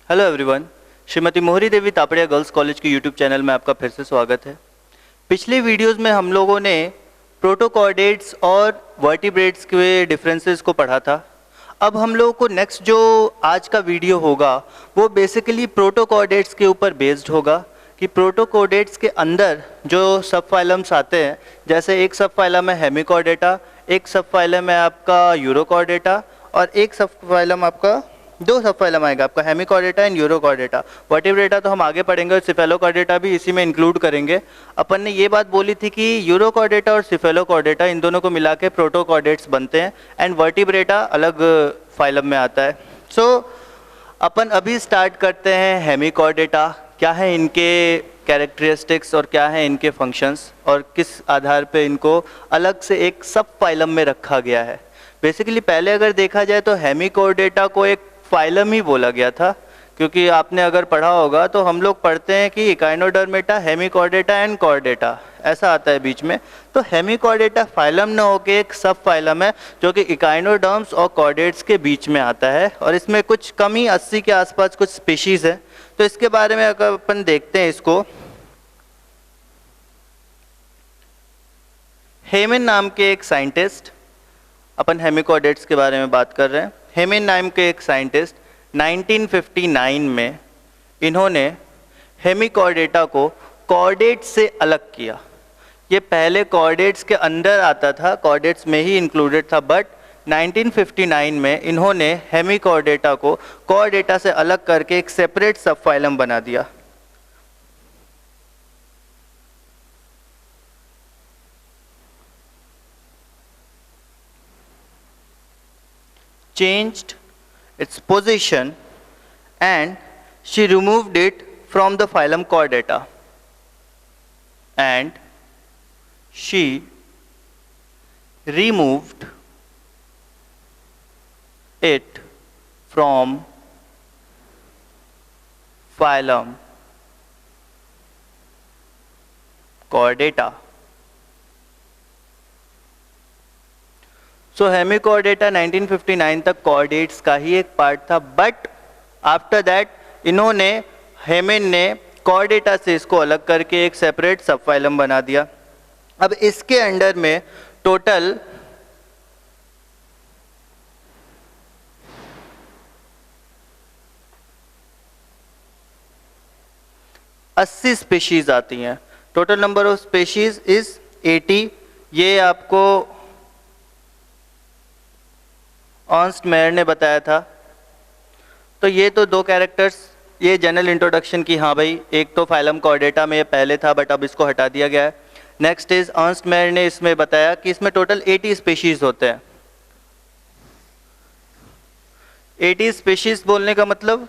Hello everyone, Shrimati मोहरी देवी Tapadia girls college के YouTube channel में आपका फिर से स्वागत है। पिछले वीडियोस में हम लोगों ने प्रोटोकॉर्डेट्स और वर्टिब्रेट्स के डिफरेंसेस को पढ़ा था। अब हम लोगों को नेक्स्ट जो आज का वीडियो होगा वो बेसिकली प्रोटोकॉर्डेट्स के ऊपर बेस्ड होगा कि प्रोटोकॉर्डेट्स के अंदर जो सब फाइलम्स आते हैं, जैसे एक सब फाइलम है हेमिकॉर्डेटा, एक सब फाइलम है आपका यूरोकॉर्डेटा और एक सब फाइलम आपका दो सब फाइलम आएगा आपका हेमिकॉर्डेटा एंड यूरोकॉर्डेटा। वर्टिब्रेटा तो हम आगे पढ़ेंगे और सिफेलोकॉर्डेटा भी इसी में इंक्लूड करेंगे। अपन ने ये बात बोली थी कि यूरोकॉर्डेटा और सिफेलोकॉर्डेटा इन दोनों को मिला के प्रोटोकॉर्डेट्स बनते हैं एंड वर्टिब्रेटा अलग फाइलम में आता है। सो अपन अभी स्टार्ट करते हैं हेमिकॉर्डेटा। क्या है इनके कैरेक्टरिस्टिक्स और क्या है इनके फंक्शंस और किस आधार पे इनको अलग से एक सब फाइलम में रखा गया है। बेसिकली पहले अगर देखा जाए तो हेमिकॉर्डेटा को एक फाइलम ही बोला गया था, क्योंकि आपने अगर पढ़ा होगा तो हम लोग पढ़ते हैं कि इकाइनोडर्मेटा, हेमिकॉर्डेटा एंड कॉर्डेटा ऐसा आता है बीच में। तो हेमिकॉर्डेटा फाइलम न होके एक सब फाइलम है जो कि इकाइनोडर्म्स और कॉर्डेट्स के बीच में आता है और इसमें कुछ कम ही 80 के आसपास कुछ स्पीशीज है। तो इसके बारे में अगर अपन देखते हैं इसको, हेमिन नाम के एक साइंटिस्ट, अपन हेमिकॉर्डेट्स के बारे में बात कर रहे हैं। हेमिन नाम के एक साइंटिस्ट 1959 में इन्होंने हेमिकॉर्डेटा को कॉर्डेट्स से अलग किया। ये पहले कॉर्डेट्स के अंदर आता था, कॉर्डेट्स में ही इंक्लूडेड था, बट 1959 में इन्होंने हेमिकॉर्डेटा को कॉर्डेटा से अलग करके एक सेपरेट सब फाइलम बना दिया। Changed its position and she removed it from the phylum Chordata, and she removed it from phylum Chordata. So Hemichordata 1959 तक कॉर्डेट्स का ही एक पार्ट था, बट आफ्टर दैट इन्होंने हेमिन ने कॉर्डेटा से इसको अलग करके एक सेपरेट सब फाइलम बना दिया। अब इसके अंडर में टोटल 80 स्पीशीज आती हैं। Total number of species is 80। ये आपको अर्नस्ट मेयर ने बताया था। तो ये तो दो कैरेक्टर्स, ये जनरल इंट्रोडक्शन की, हाँ भाई एक तो फाइलम कॉर्डेटा में पहले था बट अब इसको हटा दिया गया है। नेक्स्ट इज अर्नस्ट मेयर ने इसमें बताया कि इसमें टोटल 80 स्पीशीज होते हैं। 80 स्पीशीज बोलने का मतलब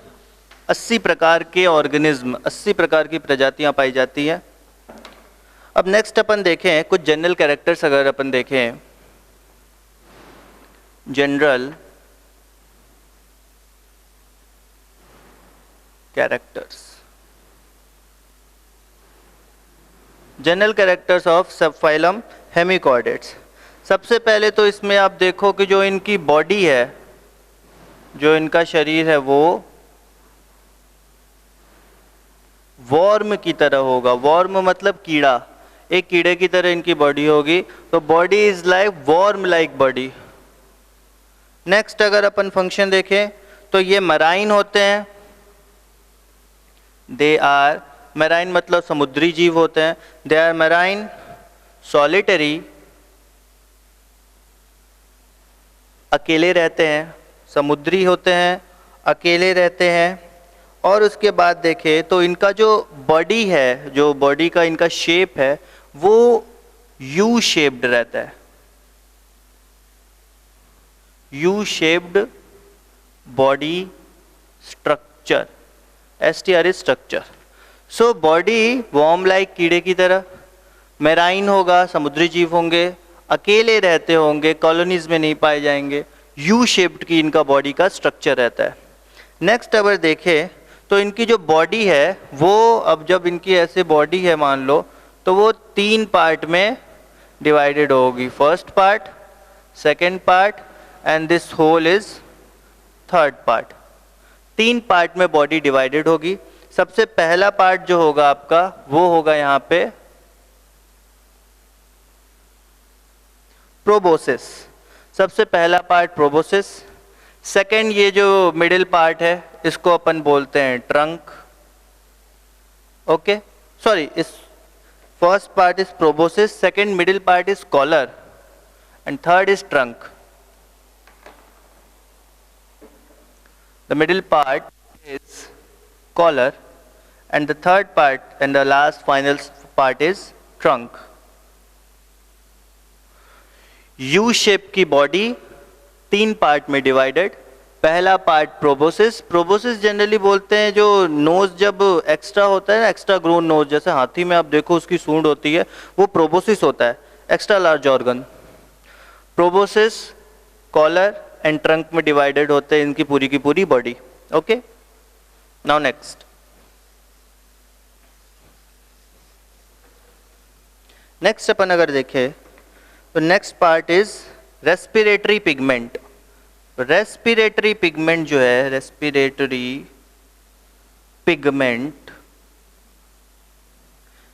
80 प्रकार के ऑर्गेनिज्म, 80 प्रकार की प्रजातियां पाई जाती हैं। अब नेक्स्ट अपन देखें कुछ जनरल कैरेक्टर्स। अगर अपन देखें general characters, general characters of sub phylum hemichordates. सबसे पहले तो इसमें आप देखो कि जो इनकी बॉडी है, जो इनका शरीर है वो वॉर्म की तरह होगा। वॉर्म मतलब कीड़ा, एक कीड़े की तरह इनकी बॉडी होगी। तो body is like worm like body. Next अगर अपन फंक्शन देखें तो ये मराइन होते हैं। दे आर मराइन मतलब समुद्री जीव होते हैं। दे आर मराइन, सॉलिटरी, अकेले रहते हैं, समुद्री होते हैं, अकेले रहते हैं। और उसके बाद देखें तो इनका जो बॉडी है, जो बॉडी का इनका शेप है वो यू शेप्ड रहता है। U shaped body structure, STR is structure. So body worm like कीड़े की तरह, मेराइन होगा, समुद्री जीव होंगे, अकेले रहते होंगे, कॉलोनीज में नहीं पाए जाएंगे, यू शेप्ड की इनका बॉडी का स्ट्रक्चर रहता है। नेक्स्ट अगर देखें तो इनकी जो बॉडी है वो, अब जब इनकी ऐसे बॉडी है मान लो, तो वो 3 पार्ट में डिवाइडेड होगी। First part, second part and this whole is third part. 3 part में बॉडी डिवाइडेड होगी। सबसे पहला पार्ट जो होगा आपका वो होगा यहाँ पे प्रोबोसिस। सबसे पहला पार्ट प्रोबोसिस। सेकंड ये जो मिडिल पार्ट है इसको अपन बोलते हैं ट्रंक। ओके, सॉरी, इस first part is proboscis, second middle part is collar and third is trunk. The middle part is collar and the third part and the last final part is trunk. U shape की body 3 part में divided. पहला part proboscis. Proboscis generally बोलते हैं जो knows जब extra होता है ना, एक्स्ट्रा ग्रोन नोज, जैसे हाथी में आप देखो उसकी सूंड होती है, वो प्रोबोसिस होता है, extra large organ. Proboscis, collar and trunk में डिवाइडेड होते हैं इनकी पूरी की पूरी बॉडी। ओके, नाउ नेक्स्ट अपन अगर देखें तो next part is respiratory pigment. Respiratory pigment जो है, रेस्पिरेटरी पिगमेंट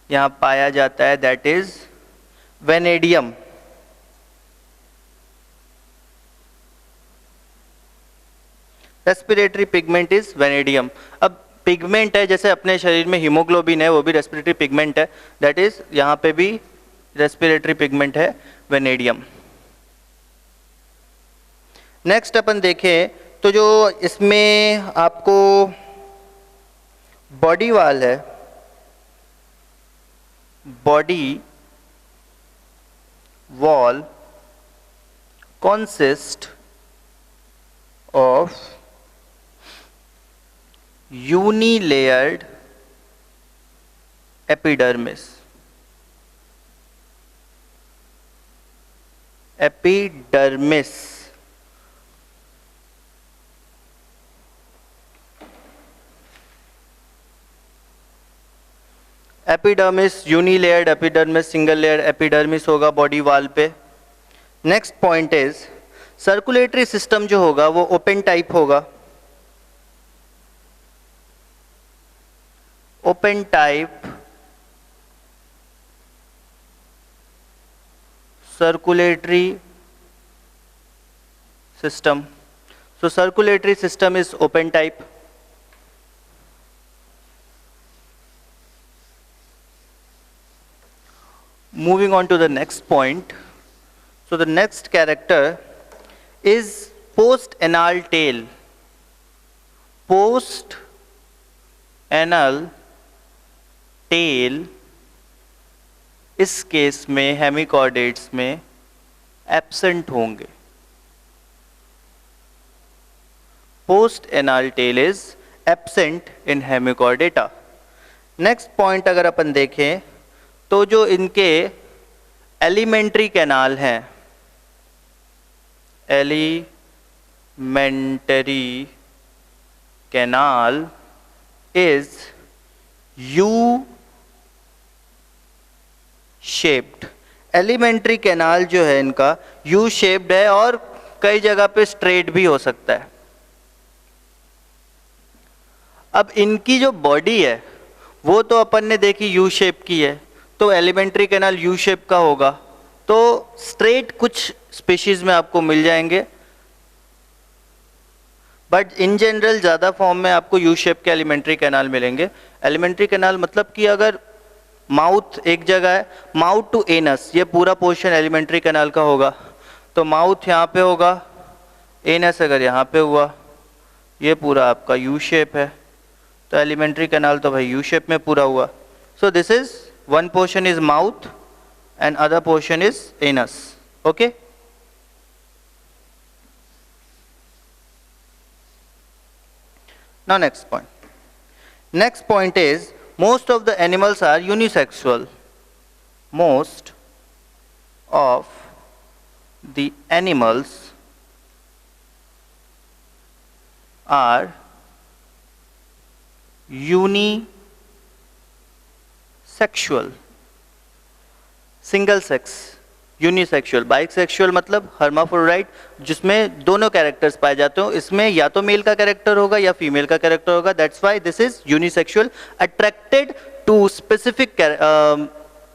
यहां पाया जाता है, that is vanadium. Respiratory pigment is vanadium. अब पिगमेंट है, जैसे अपने शरीर में हीमोग्लोबिन है वो भी रेस्पिरेटरी पिगमेंट है, दैट इज यहाँ पे भी रेस्पिरेटरी पिगमेंट है वेनेडियम। नेक्स्ट अपन देखें तो जो इसमें आपको बॉडी वाल है, body wall consist of unilayered epidermis. Epidermis epidermis, unilayered epidermis, single layer epidermis होगा बॉडी वाल पे। Next point is circulatory system जो होगा वो ओपन टाइप होगा। Open type circulatory system. So circulatory system is open type. Moving on to the next point. So the next character is post-anal tail. Post-anal tail इस case में hemichordates में absent होंगे। Post anal tail is absent in hemichordata. Next point अगर अपन देखें तो जो इनके एलिमेंट्री कैनाल हैं, alimentary canal is U shaped. Alimentary canal जो है इनका यू शेप्ड है और कई जगह पे स्ट्रेट भी हो सकता है। अब इनकी जो बॉडी है वो तो अपन ने देखी यू शेप की है, तो एलिमेंट्री कैनाल यू शेप का होगा, तो स्ट्रेट कुछ स्पीशीज में आपको मिल जाएंगे, बट इन जनरल ज़्यादा फॉर्म में आपको यू शेप के एलिमेंट्री कैनाल मिलेंगे। एलिमेंट्री कैनाल मतलब कि अगर माउथ एक जगह है, माउथ टू एनस, ये पूरा पोर्शन एलिमेंट्री कैनाल का होगा, तो माउथ यहाँ पे होगा, एनस अगर यहाँ पे हुआ, ये पूरा आपका यू शेप है, तो एलिमेंट्री कैनाल तो भाई यू शेप में पूरा हुआ। So this is one portion is mouth and other portion is anus. Okay, now next point is most of the animals are unisexual. Most of the animals are unisexual. Single sex unisexual. Bisexual मतलब hermaphrodite, जिसमें दोनों characters पाए जाते हो, इसमें या तो mail का कैरेक्टर होगा या फीमेल का कैरेक्टर होगा, that's why this is unisexual. Attracted to specific,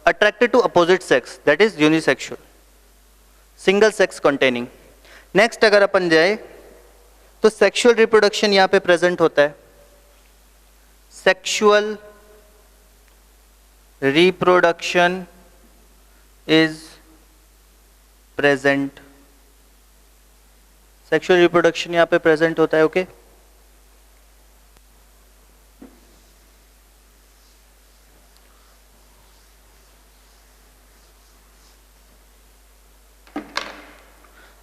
attracted to opposite sex, that is unisexual. Single sex containing. Next अगर अपन जाए तो सेक्सुअल रिप्रोडक्शन यहां पे प्रेजेंट होता है। Sexual reproduction is present, sexual reproduction यहां पे प्रेजेंट होता है। ओके,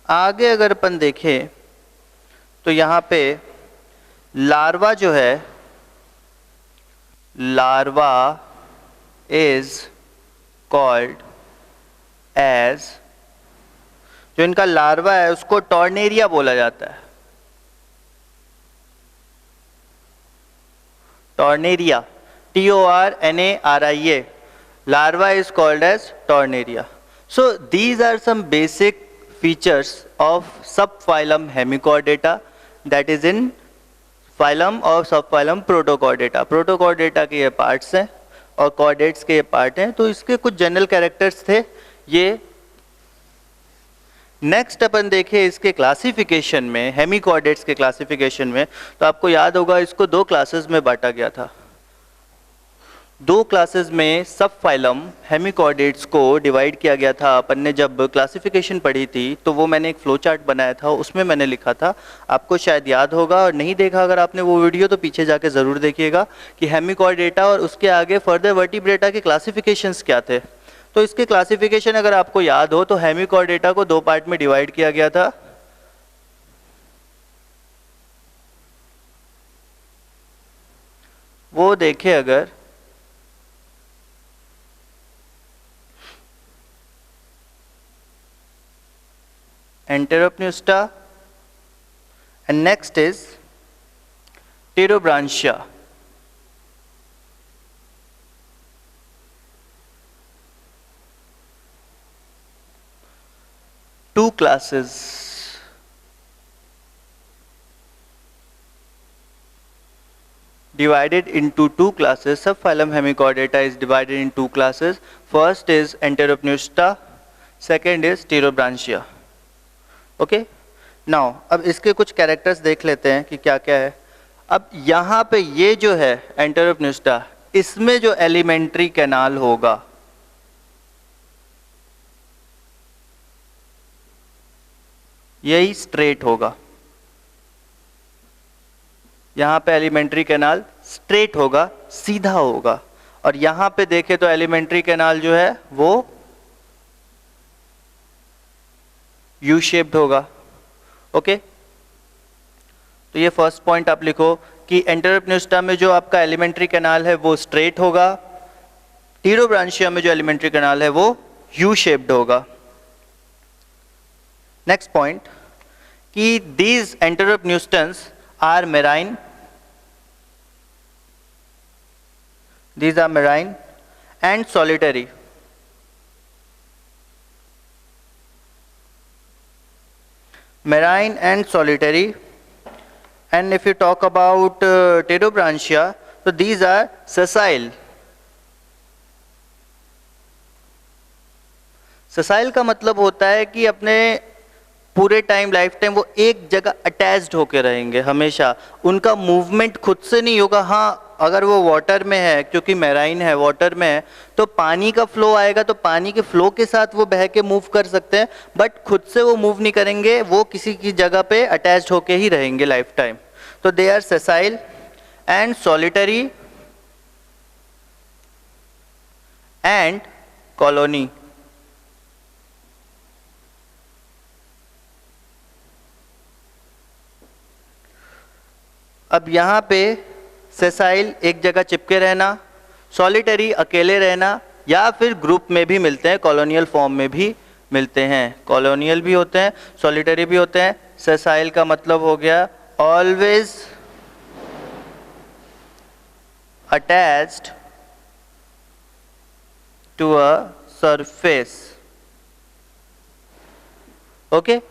आगे अगर अपन देखें तो यहां पे लार्वा जो है, लार्वा इज कॉल्ड एज, जो इनका लार्वा है उसको टॉर्नेरिया बोला जाता है। Tornaria, TORNARIA, larva is called as Tornaria. So these are some basic features of subphylum Hemichordata, that is in phylum और subphylum Protochordata. Protochordata के ये parts हैं और chordates के ये part हैं, तो इसके कुछ जनरल कैरेक्टर्स थे ये। नेक्स्ट अपन देखें इसके क्लासिफिकेशन में, हेमिकॉर्डेट्स के क्लासिफिकेशन में, तो आपको याद होगा इसको दो क्लासेस में बांटा गया था। दो क्लासेस में सब फाइलम हेमिकॉर्डेट्स को डिवाइड किया गया था। अपन ने जब क्लासिफिकेशन पढ़ी थी तो वो मैंने एक फ्लो चार्ट बनाया था, उसमें मैंने लिखा था, आपको शायद याद होगा, और नहीं देखा अगर आपने वो वीडियो तो पीछे जाके ज़रूर देखिएगा कि हेमिकॉर्डेटा और उसके आगे फर्दर वर्टिब्रेटा के क्लासिफिकेशंस क्या थे। तो इसके क्लासिफिकेशन अगर आपको याद हो तो हेमिकॉर्डेटा को दो पार्ट में डिवाइड किया गया था। वो देखें अगर, enteropneusta and next is pterobranchia. Two classes, divided into two classes. Subphylum Hemichordata is divided in two classes. First is Enteropneusta, second is Pterobranchia. Okay? Now, अब इसके कुछ कैरेक्टर्स देख लेते हैं कि क्या क्या है। अब यहाँ पे ये जो है Enteropneusta, इसमें जो एलिमेंट्री कैनाल होगा यही स्ट्रेट होगा। यहाँ पे एलिमेंट्री कैनाल स्ट्रेट होगा, सीधा होगा, और यहाँ पे देखें तो एलिमेंट्री कैनाल जो है वो यू शेप्ड होगा। ओके, तो ये फर्स्ट पॉइंट आप लिखो कि एंटेरोप्न्यूस्टा में जो आपका एलिमेंट्री कैनाल है वो स्ट्रेट होगा, टीरोब्रांशिया में जो एलिमेंट्री कैनाल है वो यू शेप्ड होगा। नेक्स्ट पॉइंट कि these enteropneustans are marine, these are marine and solitary. Marine and solitary. And if you talk about Pterobranchia, so these are sessile. Sessile का मतलब होता है कि अपने पूरे टाइम, लाइफ टाइम वो एक जगह अटैच्ड होकर रहेंगे हमेशा, उनका मूवमेंट खुद से नहीं होगा। हाँ, अगर वो वाटर में है, क्योंकि मैराइन है, वाटर में है, तो पानी का फ्लो आएगा तो पानी के फ्लो के साथ वो बह के मूव कर सकते हैं, बट खुद से वो मूव नहीं करेंगे, वो किसी की जगह पे अटैच्ड होके ही रहेंगे लाइफ टाइम। तो they are sessile and solitary and colony. अब यहाँ पे सेसाइल एक जगह चिपके रहना, सॉलिटरी अकेले रहना, या फिर ग्रुप में भी मिलते हैं, कॉलोनियल फॉर्म में भी मिलते हैं। कॉलोनियल भी होते हैं, सॉलिटरी भी होते हैं। सेसाइल का मतलब हो गया always attached to a surface, Okay,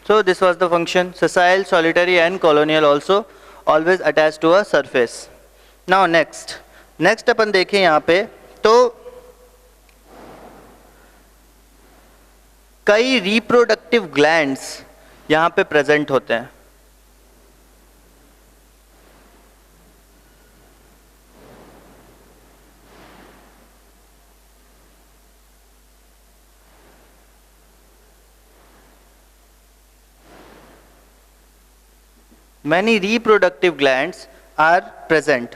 so this was the function. Sessile, solitary and colonial also always attached to a surface. Now next अपन देखें यहाँ पे तो कई रिप्रोडक्टिव ग्लैंड्स यहाँ पे प्रेजेंट होते हैं. Many reproductive glands are present.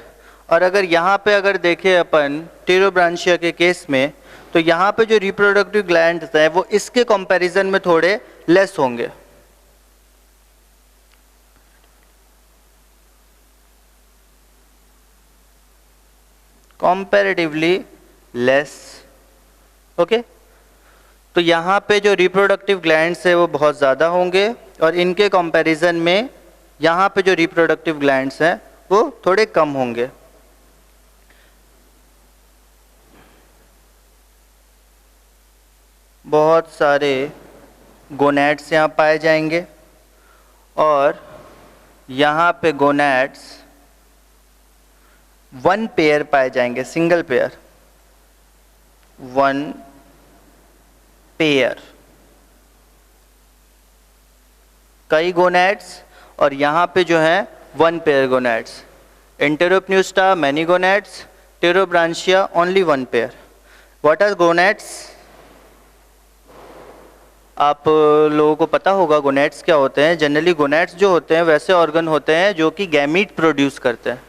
और अगर यहाँ पे अगर देखें अपन टेरोब्रांशिया के केस में तो यहाँ पे जो रिप्रोडक्टिव ग्लैंड्स हैं वो इसके कंपैरिजन में थोड़े लेस होंगे. Comparatively less. ओके, तो यहाँ पे जो रिप्रोडक्टिव ग्लैंड्स है वो बहुत ज़्यादा होंगे और इनके कंपैरिजन में यहाँ पे जो रिप्रोडक्टिव ग्लैंड्स हैं वो थोड़े कम होंगे. बहुत सारे गोनैड्स यहाँ पाए जाएंगे और यहाँ पे गोनैड्स वन पेयर पाए जाएंगे, सिंगल पेयर, वन पेयर. कई गोनैड्स और यहाँ पे जो है one pair gonads. Enteropneusta many gonads, pterobranchia only one pair. What are gonads? आप लोगों को पता होगा गोनैड्स क्या होते हैं. जनरली गोनैड्स जो होते हैं वैसे ऑर्गन होते हैं जो कि गैमीट प्रोड्यूस करते हैं.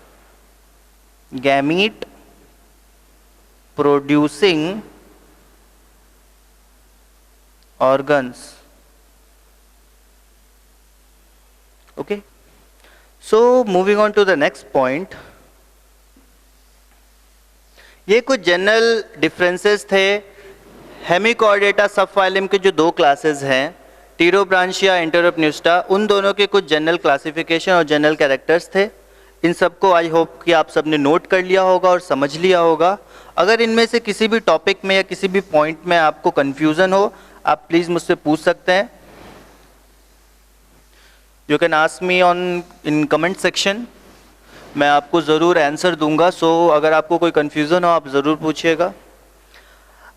Gamete producing organs. Okay, so moving on to the next point. ये कुछ जनरल डिफरेंसेस थे. हेमिकॉर्डेटा सब फाइलम के जो दो क्लासेस हैं, टीरोब्रांशिया, एंटेरोप्न्यूस्टा, उन दोनों के कुछ जनरल क्लासिफिकेशन और जनरल कैरेक्टर्स थे. इन सबको आई होप कि आप सबने नोट कर लिया होगा और समझ लिया होगा. अगर इनमें से किसी भी टॉपिक में या किसी भी पॉइंट में आपको कन्फ्यूज़न हो, आप प्लीज़ मुझसे पूछ सकते हैं. You can ask me on in comment section. मैं आपको ज़रूर आंसर दूंगा. सो अगर आपको कोई कन्फ्यूज़न हो आप ज़रूर पूछिएगा.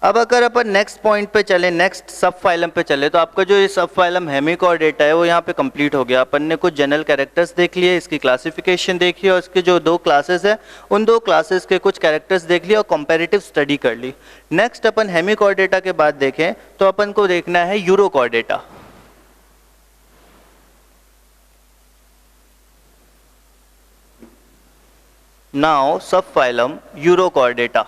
अब अगर अपन नेक्स्ट पॉइंट पे चले, नेक्स्ट सब फाइलम पे चले, तो आपका जो ये सब फाइलम हेमिकॉर्डेटा है वो यहाँ पे कंप्लीट हो गया. अपन ने कुछ जनरल कैरेक्टर्स देख लिए, इसकी क्लासिफिकेशन देखी और इसके जो दो क्लासेस है उन दो क्लासेस के कुछ कैरेक्टर्स देख लिए और कंपैरेटिव स्टडी कर ली. नेक्स्ट अपन हेमिकॉर्डेटा के बाद देखें तो अपन को देखना है urochordata. Now subphylum Urochordata.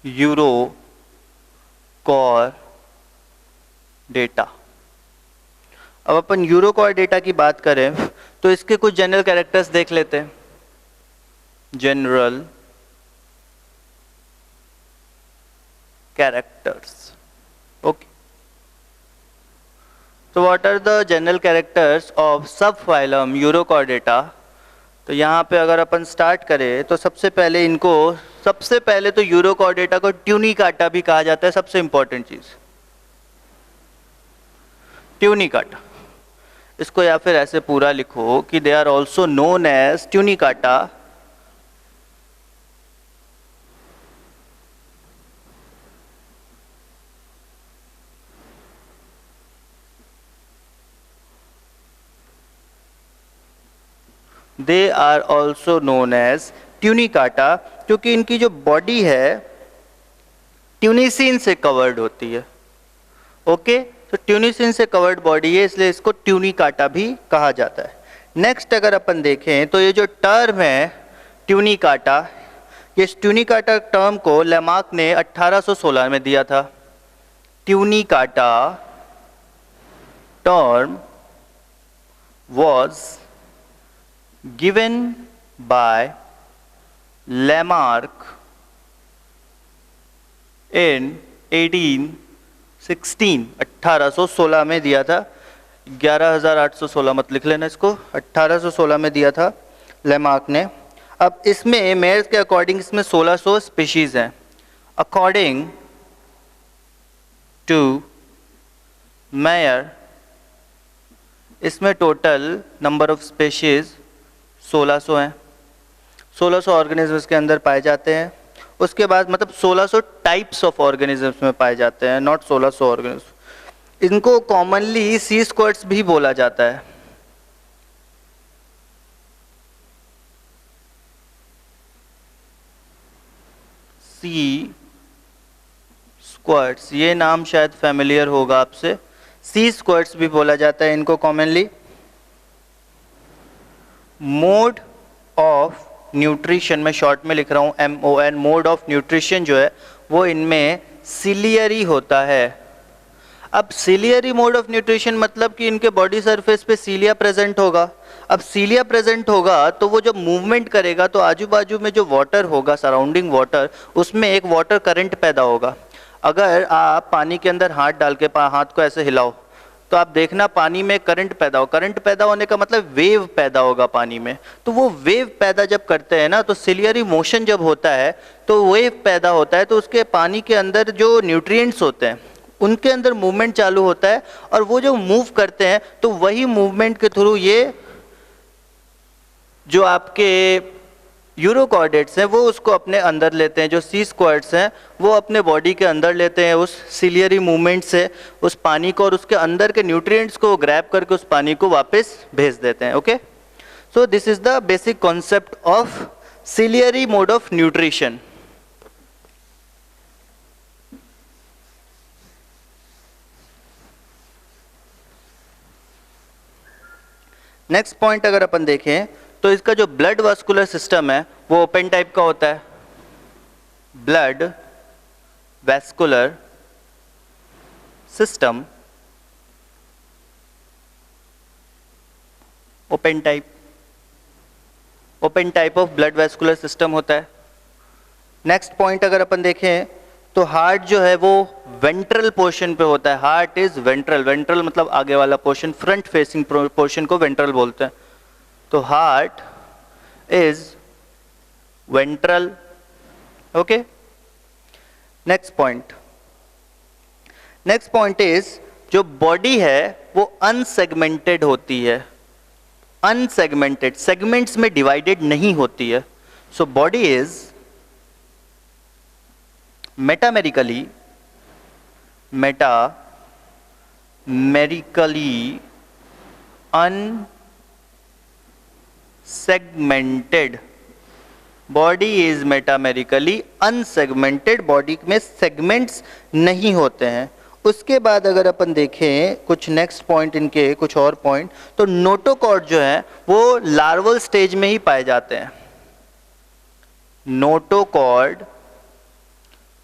Urochordata. अब अपन यूरोकॉर्डेटा की बात करें तो इसके कुछ जनरल कैरेक्टर्स देख लेते हैं. General characters. ओके, तो what are the general characters of sub phylum urochordata. तो यहाँ पे अगर अपन स्टार्ट करें तो सबसे पहले तो यूरोकॉर्डेटा को ट्यूनिकाटा भी कहा जाता है. सबसे इंपॉर्टेंट चीज ट्यूनिकाटा. इसको या फिर ऐसे पूरा लिखो कि they are also known as tunicata. They are also known as tunicata क्योंकि इनकी जो बॉडी है ट्यूनिसिन से कवर्ड होती है. ओके, तो ट्यूनिसिन से कवर्ड बॉडी है इसलिए इसको ट्यूनिकाटा भी कहा जाता है. नेक्स्ट अगर अपन देखें तो ये जो टर्म है ट्यूनिकाटा, ये ट्यूनिकाटा टर्म को लेमार्क ने 1816 में दिया था. Tunicata term was given by Lamarck in 1816 में दिया था. 11,816 मत लिख लेना इसको, 1816 में दिया था लेमार्क ने. अब इसमें मेयर्स के अकॉर्डिंग इसमें 1600 स्पीशीज हैं. अकॉर्डिंग टू मेयर, इसमें टोटल नंबर ऑफ स्पेशीज 1600 हैं, 1600 ऑर्गेनिजम्स के अंदर पाए जाते हैं। उसके बाद मतलब 1600 टाइप्स ऑफ ऑर्गेनिजम्स में पाए जाते हैं, नॉट 1600 ऑर्गेनिज्म। इनको कॉमनली सी स्क्वाड्स भी बोला जाता है। सी स्क्वाड्स, ये नाम शायद फैमिलियर होगा आपसे, सी स्क्वाड्स भी बोला जाता है इनको कॉमनली। मोड ऑफ न्यूट्रिशन, मैं शॉर्ट में लिख रहा हूँ MON, मोड ऑफ न्यूट्रिशन जो है वो इनमें सिलियरी होता है। अब सिलियरी मोड ऑफ न्यूट्रिशन मतलब कि इनके बॉडी सरफेस पे सीलिया प्रेजेंट होगा। अब सीलिया प्रेजेंट होगा तो वो जब मूवमेंट करेगा तो आजू बाजू में जो वाटर होगा, सराउंडिंग वाटर, उसमें एक वाटर करंट पैदा होगा। अगर आप पानी के अंदर हाथ डाल के हाथ को ऐसे हिलाओ तो आप देखना पानी में करंट पैदा हो। करंट पैदा होने का मतलब वेव पैदा होगा पानी में। तो वो वेव पैदा जब करते हैं ना, तो सिलियरी मोशन जब होता है तो वेव पैदा होता है, तो उसके पानी के अंदर जो न्यूट्रिएंट्स होते हैं उनके अंदर मूवमेंट चालू होता है, और वो जो मूव करते हैं तो वही मूवमेंट के थ्रू ये जो आपके यूरोकॉर्डेट्स हैं वो उसको अपने अंदर लेते हैं। जो सी स्क्वाड्स हैं वो अपने बॉडी के अंदर लेते हैं उस सिलियरी मूवमेंट से उस पानी को, और उसके अंदर के न्यूट्रिएंट्स को ग्रैब करके उस पानी को वापस भेज देते हैं। Okay, so this is the basic concept of ciliary mode of nutrition. Next point अगर अपन देखें तो इसका जो ब्लड वास्कुलर सिस्टम है वो ओपन टाइप का होता है। Blood vascular system open type of blood vascular system होता है। नेक्स्ट पॉइंट अगर अपन देखें तो हार्ट जो है वो वेंट्रल पोर्शन पे होता है। हार्ट इज वेंट्रल, वेंट्रल मतलब आगे वाला पोर्शन, फ्रंट फेसिंग पोर्शन को वेंट्रल बोलते हैं। तो heart is ventral. Okay, next point is जो बॉडी है वो अनसेगमेंटेड होती है। अनसेगमेंटेड, सेगमेंट्स में डिवाइडेड नहीं होती है। So body is metamerically unsegmented. Body is metamerically unsegmented, body में सेगमेंट्स नहीं होते हैं। उसके बाद अगर अपन देखें कुछ नेक्स्ट पॉइंट, इनके कुछ और पॉइंट, तो नोटोकॉर्ड जो है वो लार्वल स्टेज में ही पाए जाते हैं। Notochord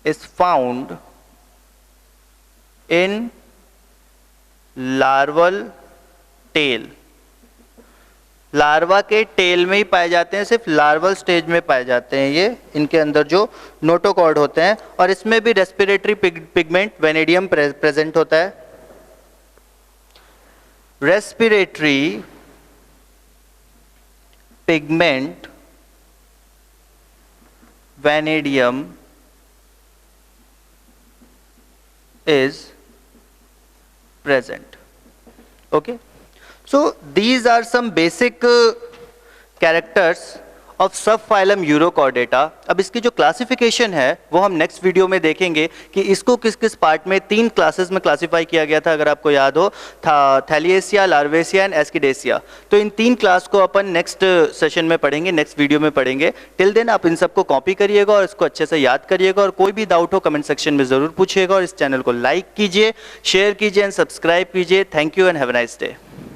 is found in larval tail। Larva के टेल में ही पाए जाते हैं, सिर्फ लार्वल स्टेज में पाए जाते हैं ये, इनके अंदर जो नोटोकॉर्ड होते हैं। और इसमें भी रेस्पिरेटरी पिगमेंट वेनेडियम प्रेजेंट होता है। Respiratory pigment vanadium is present. Okay, so these are some basic characters of subphylum Urochordata। अब इसकी जो क्लासिफिकेशन है वो हम नेक्स्ट वीडियो में देखेंगे कि इसको किस किस पार्ट में 3 क्लासेस में क्लासिफाई किया गया था। अगर आपको याद हो, था थैलिएसिया, लार्वेसिया एंड एस्किडेसिया। तो इन 3 क्लास को अपन नेक्स्ट सेशन में पढ़ेंगे, नेक्स्ट वीडियो में पढ़ेंगे। टिल देन आप इन सबको कॉपी करिएगा और इसको अच्छे से याद करिएगा, और कोई भी डाउट हो कमेंट सेक्शन में ज़रूर पूछिएगा। और इस चैनल को लाइक कीजिए, शेयर कीजिए एंड सब्सक्राइब कीजिए। Thank you and have a nice day.